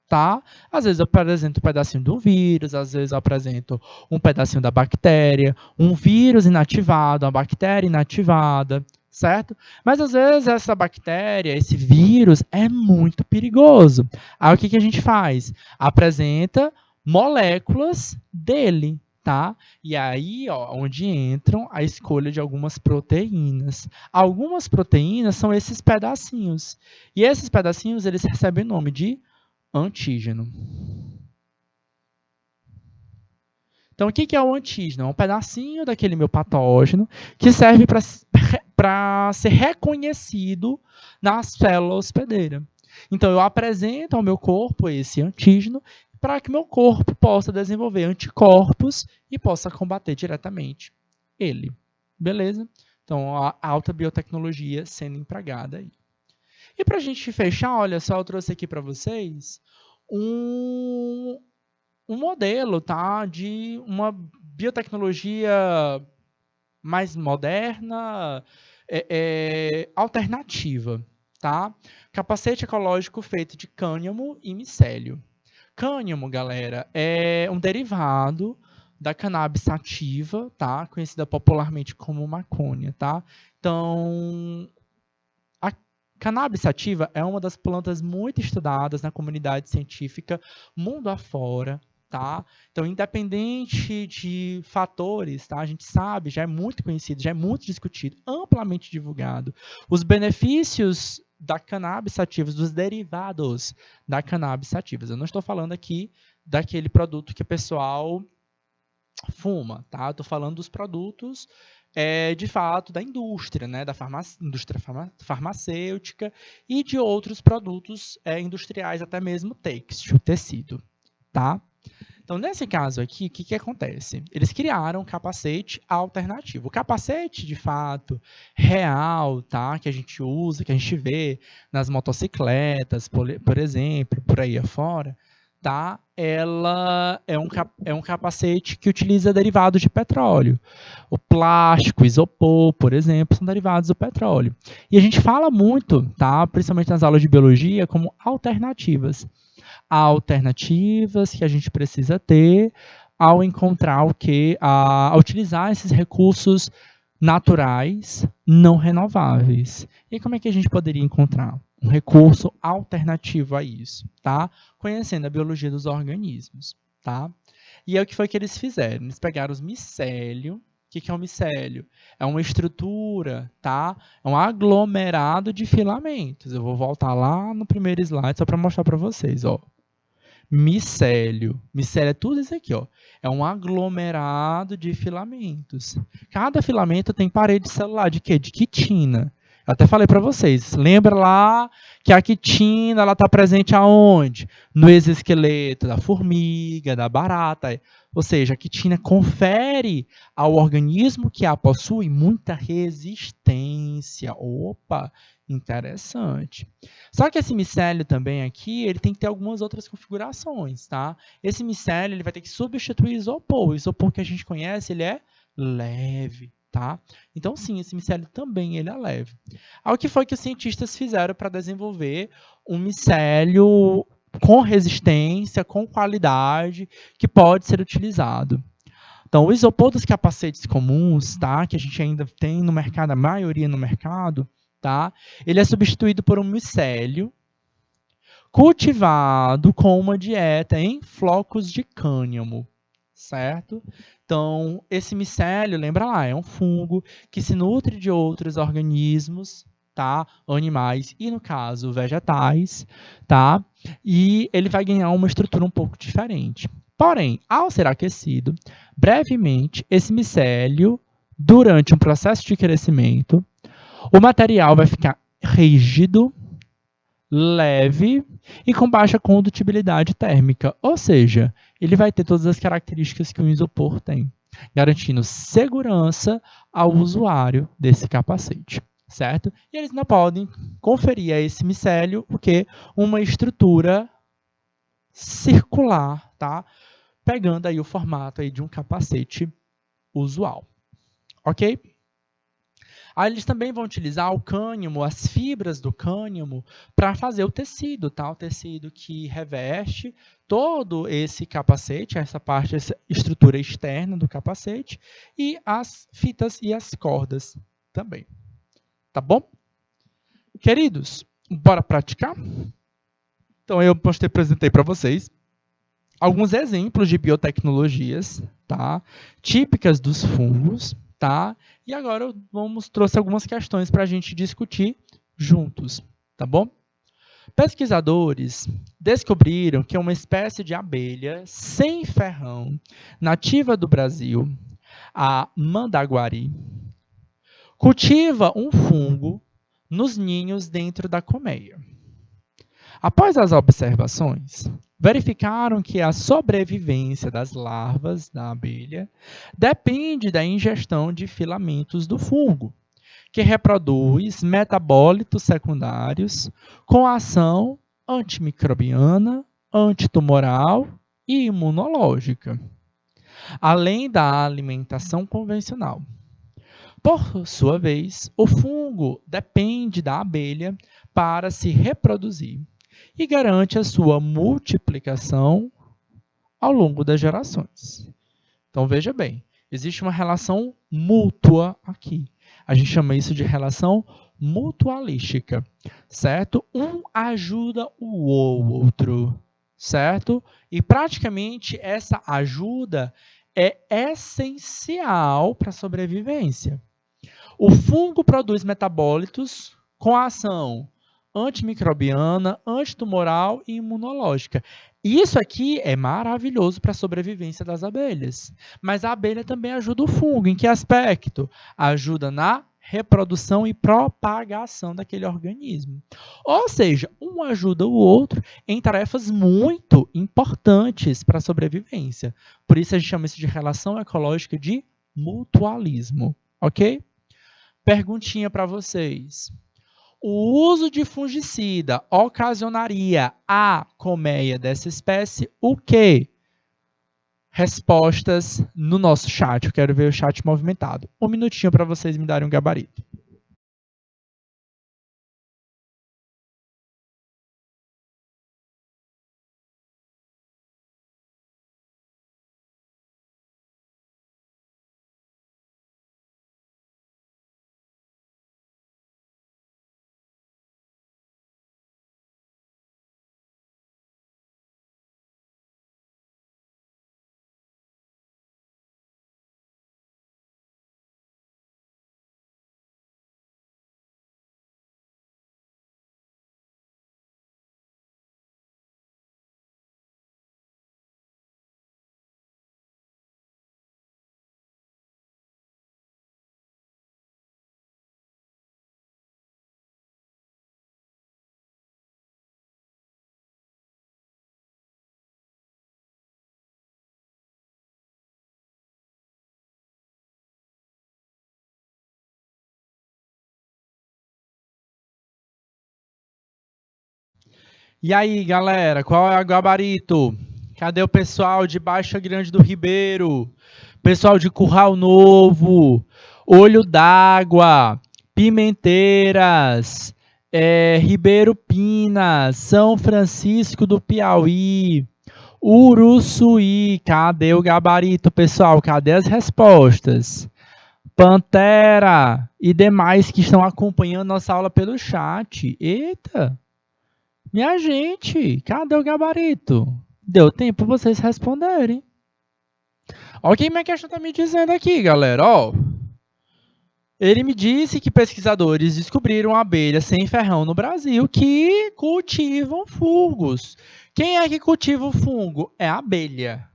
tá? Às vezes eu apresento um pedacinho do vírus, às vezes eu apresento um pedacinho da bactéria, um vírus inativado, uma bactéria inativada, certo? Mas às vezes essa bactéria, esse vírus é muito perigoso. Aí o que a gente faz? Apresenta moléculas dele, tá? E aí, ó, onde entram a escolha de algumas proteínas. Algumas proteínas são esses pedacinhos. E esses pedacinhos, eles recebem o nome de antígeno. Então, o que é o antígeno? É um pedacinho daquele meu patógeno que serve para ser reconhecido na célula hospedeira. Então, eu apresento ao meu corpo esse antígeno para que meu corpo possa desenvolver anticorpos e possa combater diretamente ele. Beleza? Então, a alta biotecnologia sendo empregada aí. E para a gente fechar, olha só, eu trouxe aqui para vocês um modelo, tá, de uma biotecnologia mais moderna, alternativa, tá? Capacete ecológico feito de cânhamo e micélio. Cânhamo, galera, é um derivado da cannabis sativa, tá? Conhecida popularmente como maconha, tá? Então, a cannabis sativa é uma das plantas muito estudadas na comunidade científica mundo afora, tá? Então, independente de fatores, tá? A gente sabe, já é muito conhecido, já é muito discutido, amplamente divulgado. Os benefícios da cannabis sativa, dos derivados da cannabis sativa. Eu não estou falando aqui daquele produto que o pessoal fuma, tá? Estou falando dos produtos de fato da indústria, né? Da indústria farmacêutica e de outros produtos industriais, até mesmo têxtil, tecido, tá? Então, nesse caso aqui, o que acontece? Eles criaram um capacete alternativo. O capacete, de fato, real, tá? Que a gente usa, que a gente vê nas motocicletas, por exemplo, por aí afora, tá? Ela é um capacete que utiliza derivados de petróleo. O plástico, o isopor, por exemplo, são derivados do petróleo. E a gente fala muito, tá? Principalmente nas aulas de biologia, como alternativas. Alternativas que a gente precisa ter ao encontrar ao utilizar esses recursos naturais não renováveis. E como é que a gente poderia encontrar um recurso alternativo a isso, tá? Conhecendo a biologia dos organismos, tá? E é o que foi que eles fizeram. Eles pegaram os micélio. O que é um micélio? É uma estrutura, tá? É um aglomerado de filamentos. Eu vou voltar lá no primeiro slide só para mostrar para vocês, ó. Micélio. Micélio é tudo isso aqui, ó. É um aglomerado de filamentos. Cada filamento tem parede celular de quê? De quitina. Eu até falei para vocês. Lembra lá que a quitina ela está presente aonde? No exoesqueleto da formiga, da barata. Ou seja, a quitina confere ao organismo que a possui muita resistência. Opa, interessante. Só que esse micélio também aqui, ele tem que ter algumas outras configurações, tá? Esse micélio, ele vai ter que substituir o isopor. O isopor que a gente conhece, ele é leve, tá? Então, sim, esse micélio também ele é leve. Aí, o que foi que os cientistas fizeram para desenvolver um micélio com resistência, com qualidade, que pode ser utilizado? Então, o isopor dos capacetes comuns, tá? Que a gente ainda tem no mercado, a maioria no mercado, tá? Ele é substituído por um micélio cultivado com uma dieta em flocos de cânhamo, certo? Então, esse micélio, lembra lá, é um fungo que se nutre de outros organismos, tá? Animais e, no caso, vegetais, tá? E ele vai ganhar uma estrutura um pouco diferente. Porém, ao ser aquecido, brevemente, esse micélio, durante um processo de crescimento, o material vai ficar rígido, leve e com baixa condutibilidade térmica, ou seja, ele vai ter todas as características que um isopor tem, garantindo segurança ao usuário desse capacete, certo? E eles não podem conferir a esse micélio o que? Uma estrutura circular, tá? Pegando aí o formato aí de um capacete usual, ok? Aí eles também vão utilizar o cânhamo, as fibras do cânhamo, para fazer o tecido, tá? O tecido que reveste todo esse capacete, essa parte, essa estrutura externa do capacete, e as fitas e as cordas também. Tá bom? Queridos, bora praticar? Então eu apresentei para vocês alguns exemplos de biotecnologias, tá? Típicas dos fungos, tá? E agora trouxe algumas questões para a gente discutir juntos, tá bom? Pesquisadores descobriram que uma espécie de abelha sem ferrão, nativa do Brasil, a mandaguari, cultiva um fungo nos ninhos dentro da colmeia. Após as observações, verificaram que a sobrevivência das larvas da abelha depende da ingestão de filamentos do fungo, que reproduz metabólitos secundários com ação antimicrobiana, antitumoral e imunológica, além da alimentação convencional. Por sua vez, o fungo depende da abelha para se reproduzir e garante a sua multiplicação ao longo das gerações. Então, veja bem, existe uma relação mútua aqui. A gente chama isso de relação mutualística, certo? Um ajuda o outro, certo? E praticamente essa ajuda é essencial para a sobrevivência. O fungo produz metabólitos com ação antimicrobiana, antitumoral e imunológica. Isso aqui é maravilhoso para a sobrevivência das abelhas. Mas a abelha também ajuda o fungo. Em que aspecto? Ajuda na reprodução e propagação daquele organismo. Ou seja, um ajuda o outro em tarefas muito importantes para a sobrevivência. Por isso a gente chama isso de relação ecológica de mutualismo. Ok? Perguntinha para vocês. O uso de fungicida ocasionaria à colmeia dessa espécie o quê? Respostas no nosso chat. Eu quero ver o chat movimentado. Um minutinho para vocês me darem um gabarito. E aí, galera, qual é o gabarito? Cadê o pessoal de Baixa Grande do Ribeiro? Pessoal de Curral Novo, Olho d'Água, Pimenteiras, Ribeiro Pinas, São Francisco do Piauí, Uruçuí. Cadê o gabarito, pessoal? Cadê as respostas? Pantera e demais que estão acompanhando nossa aula pelo chat. Eita! Minha gente, cadê o gabarito? Deu tempo vocês responderem. Olha o que minha questão está me dizendo aqui, galera. Ó, ele me disse que pesquisadores descobriram abelhas sem ferrão no Brasil que cultivam fungos. Quem é que cultiva o fungo? É a abelha.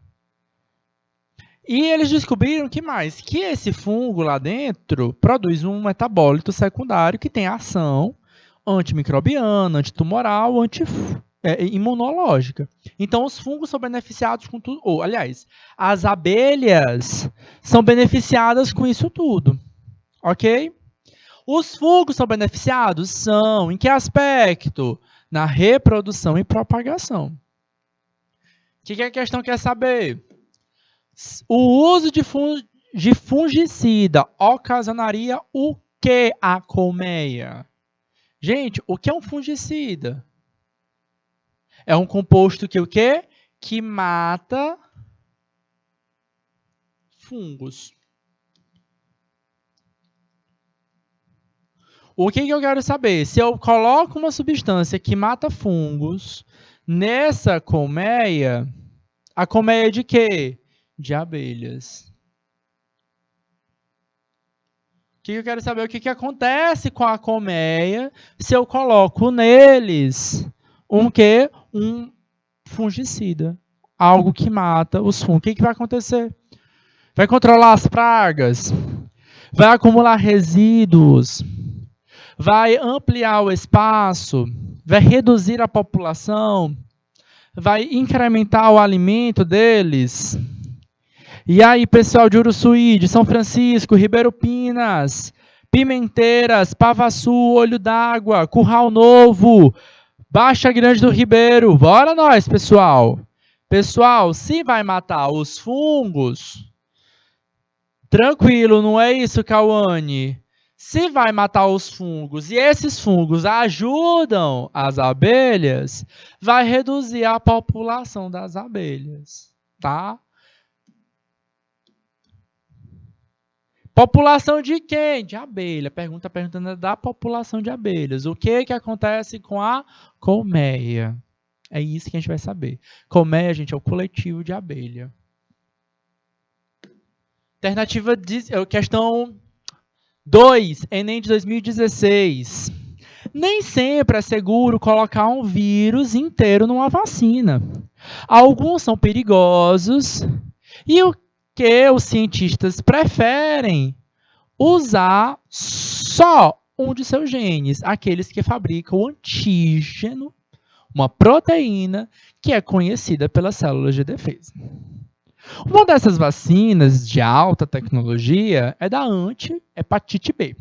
E eles descobriram que mais? Que esse fungo lá dentro produz um metabólito secundário que tem ação antimicrobiana, antitumoral, imunológica. Então, os fungos são beneficiados com tudo. Ou, aliás, as abelhas são beneficiadas com isso tudo. Ok? Os fungos são beneficiados? São. Em que aspecto? Na reprodução e propagação. O que a questão quer saber? O uso de fungicida ocasionaria o que a colmeia? Gente, o que é um fungicida? É um composto que o quê? Que mata fungos. O que eu quero saber? Se eu coloco uma substância que mata fungos nessa colmeia, a colmeia de quê? De abelhas. O que eu quero saber? O que acontece com a colmeia se eu coloco neles um quê? Um fungicida. Algo que mata os fungos. O que vai acontecer? Vai controlar as pragas? Vai acumular resíduos? Vai ampliar o espaço? Vai reduzir a população? Vai incrementar o alimento deles? E aí, pessoal de Uruçuí, de São Francisco, Ribeiro Pinas, Pimenteiras, Pavaçu, Olho d'Água, Curral Novo, Baixa Grande do Ribeiro. Bora nós, pessoal. Pessoal, se vai matar os fungos, tranquilo, não é isso, Cauane? Se vai matar os fungos e esses fungos ajudam as abelhas, vai reduzir a população das abelhas, tá? População de quem? De abelha. Pergunta perguntando da população de abelhas. O que acontece com a colmeia? É isso que a gente vai saber. Colmeia, gente, é o coletivo de abelha. Alternativa de questão 2, Enem de 2016. Nem sempre é seguro colocar um vírus inteiro numa vacina. Alguns são perigosos e o que os cientistas preferem usar só um de seus genes, aqueles que fabricam o antígeno, uma proteína que é conhecida pelas células de defesa. Uma dessas vacinas de alta tecnologia é da anti-hepatite B.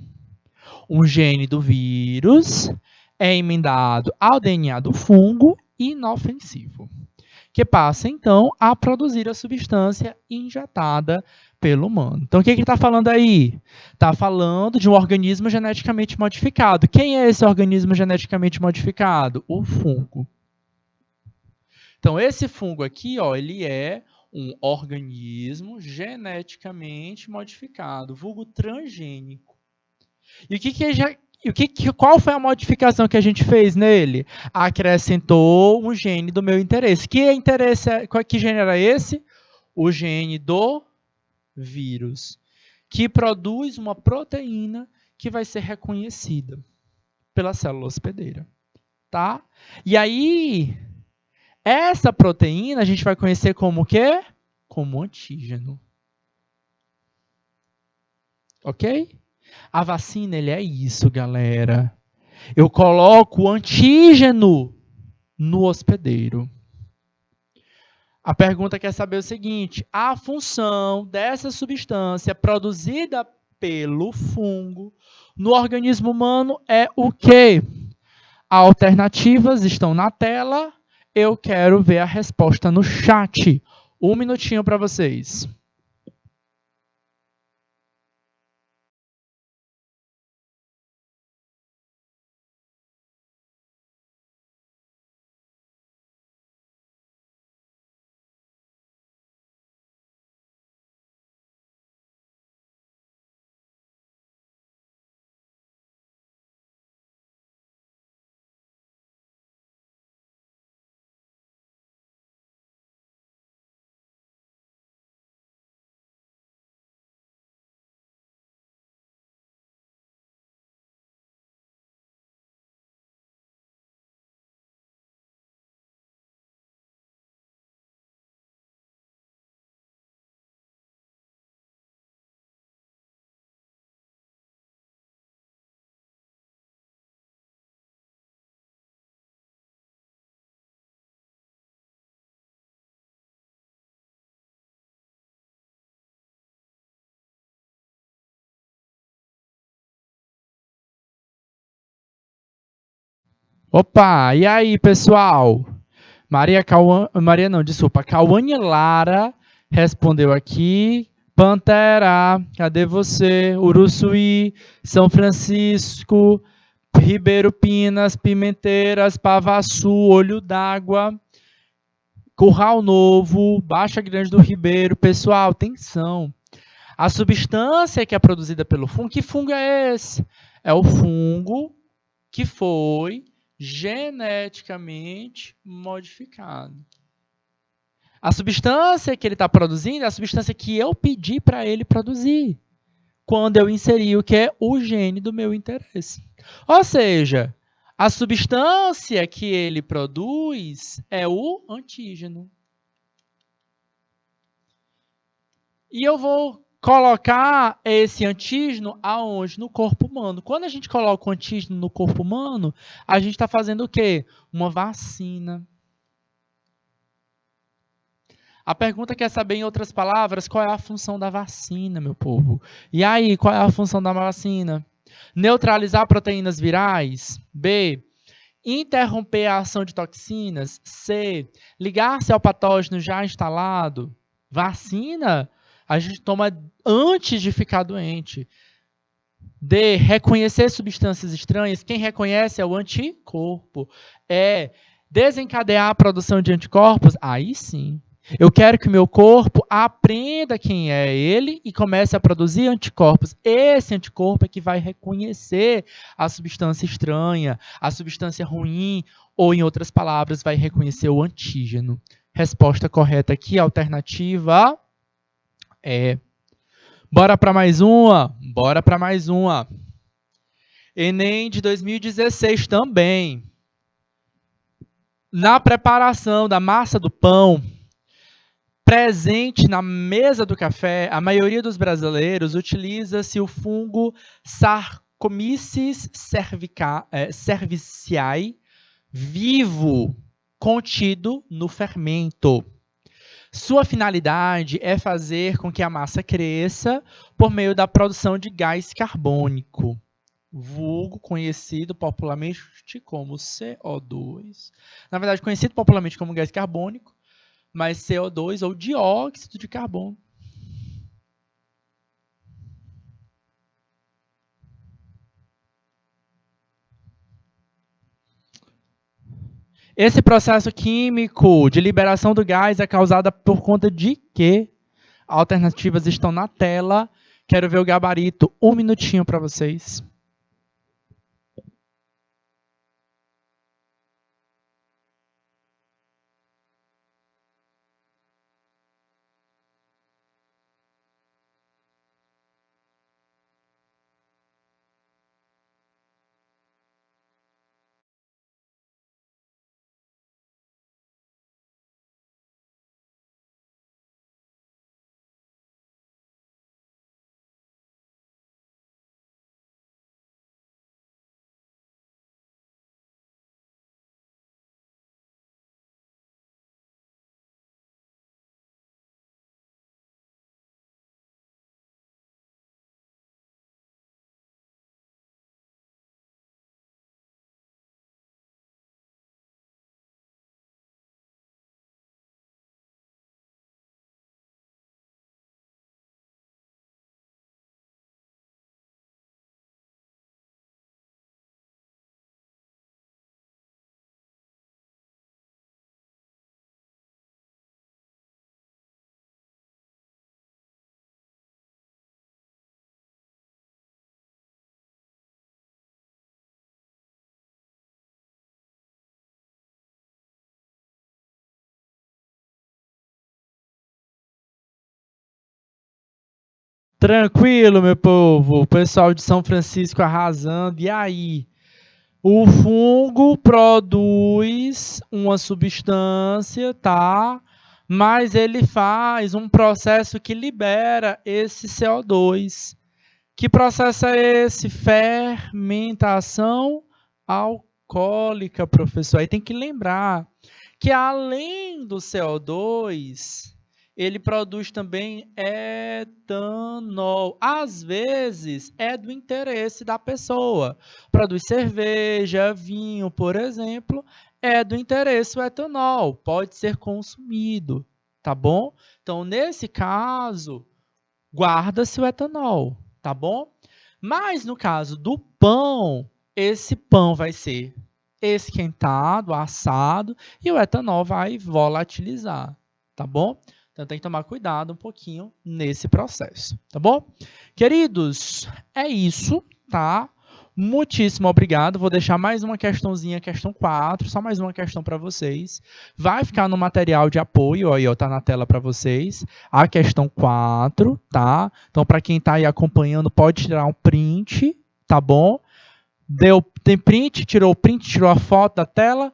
Um gene do vírus é emendado ao DNA do fungo inofensivo, que passa então a produzir a substância injetada pelo humano. Então, o que ele está falando aí? Está falando de um organismo geneticamente modificado. Quem é esse organismo geneticamente modificado? O fungo. Então, esse fungo aqui, ó, ele é um organismo geneticamente modificado, vulgo transgênico. E qual foi a modificação que a gente fez nele? Acrescentou um gene do meu interesse. Que gene era esse? O gene do vírus, que produz uma proteína que vai ser reconhecida pela célula hospedeira, tá? E aí, essa proteína a gente vai conhecer como o quê? Como antígeno. Ok? A vacina, ele é isso, galera. Eu coloco o antígeno no hospedeiro. A pergunta quer saber o seguinte: a função dessa substância produzida pelo fungo no organismo humano é o quê? Alternativas estão na tela. Eu quero ver a resposta no chat. Um minutinho para vocês. Opa, e aí, pessoal? Cauane Lara respondeu aqui. Pantera, cadê você? Uruçuí, São Francisco, Ribeiro Pinas, Pimenteiras, Pavaçu, Olho d'Água, Curral Novo, Baixa Grande do Ribeiro. Pessoal, atenção. A substância que é produzida pelo fungo, que fungo é esse? É o fungo que foi geneticamente modificado. A substância que ele está produzindo é a substância que eu pedi para ele produzir, quando eu inseri o que é o gene do meu interesse. Ou seja, a substância que ele produz é o antígeno. E eu vou colocar esse antígeno aonde? No corpo humano. Quando a gente coloca o antígeno no corpo humano, a gente está fazendo o quê? Uma vacina. A pergunta quer saber, em outras palavras, qual é a função da vacina, meu povo? E aí, qual é a função da vacina? Neutralizar proteínas virais? B. Interromper a ação de toxinas? C. Ligar-se ao patógeno já instalado? Vacina a gente toma antes de ficar doente. D. Reconhecer substâncias estranhas. Quem reconhece é o anticorpo. E. Desencadear a produção de anticorpos? Aí sim. Eu quero que o meu corpo aprenda quem é ele e comece a produzir anticorpos. Esse anticorpo é que vai reconhecer a substância estranha, a substância ruim, ou, em outras palavras, vai reconhecer o antígeno. Resposta correta aqui, alternativa é. Bora para mais uma? Bora para mais uma. Enem de 2016 também. Na preparação da massa do pão, presente na mesa do café, a maioria dos brasileiros utiliza-se o fungo Saccharomyces cerevisiae vivo, contido no fermento. Sua finalidade é fazer com que a massa cresça por meio da produção de gás carbônico, vulgo conhecido popularmente como CO2. Na verdade, conhecido popularmente como gás carbônico, mas CO2 ou dióxido de carbono. Esse processo químico de liberação do gás é causado por conta de quê? Alternativas estão na tela. Quero ver o gabarito. Um minutinho para vocês. Tranquilo, meu povo. O pessoal de São Francisco arrasando. E aí? O fungo produz uma substância, tá? Mas ele faz um processo que libera esse CO2. Que processo é esse? Fermentação alcoólica, professor. Aí tem que lembrar que além do CO2, ele produz também etanol. Às vezes, é do interesse da pessoa. Produz cerveja, vinho, por exemplo, é do interesse o etanol. Pode ser consumido, tá bom? Então, nesse caso, guarda-se o etanol, tá bom? Mas no caso do pão, esse pão vai ser esquentado, assado, e o etanol vai volatilizar, tá bom? Então tem que tomar cuidado um pouquinho nesse processo, tá bom? Queridos, é isso, tá? Muitíssimo obrigado. Vou deixar mais uma questãozinha, questão 4, só mais uma questão para vocês. Vai ficar no material de apoio, aí, ó, tá na tela para vocês, a questão 4, tá? Então, para quem está aí acompanhando, pode tirar um print, tá bom? Tem print, tirou o print, tirou a foto da tela,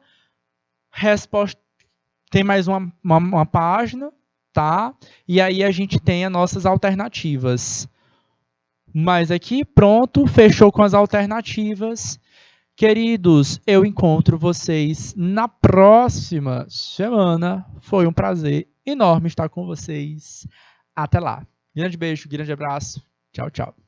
resposta, tem mais uma página, tá? E aí a gente tem as nossas alternativas. Mas aqui, pronto, fechou com as alternativas. Queridos, eu encontro vocês na próxima semana. Foi um prazer enorme estar com vocês. Até lá. Grande beijo, grande abraço. Tchau, tchau.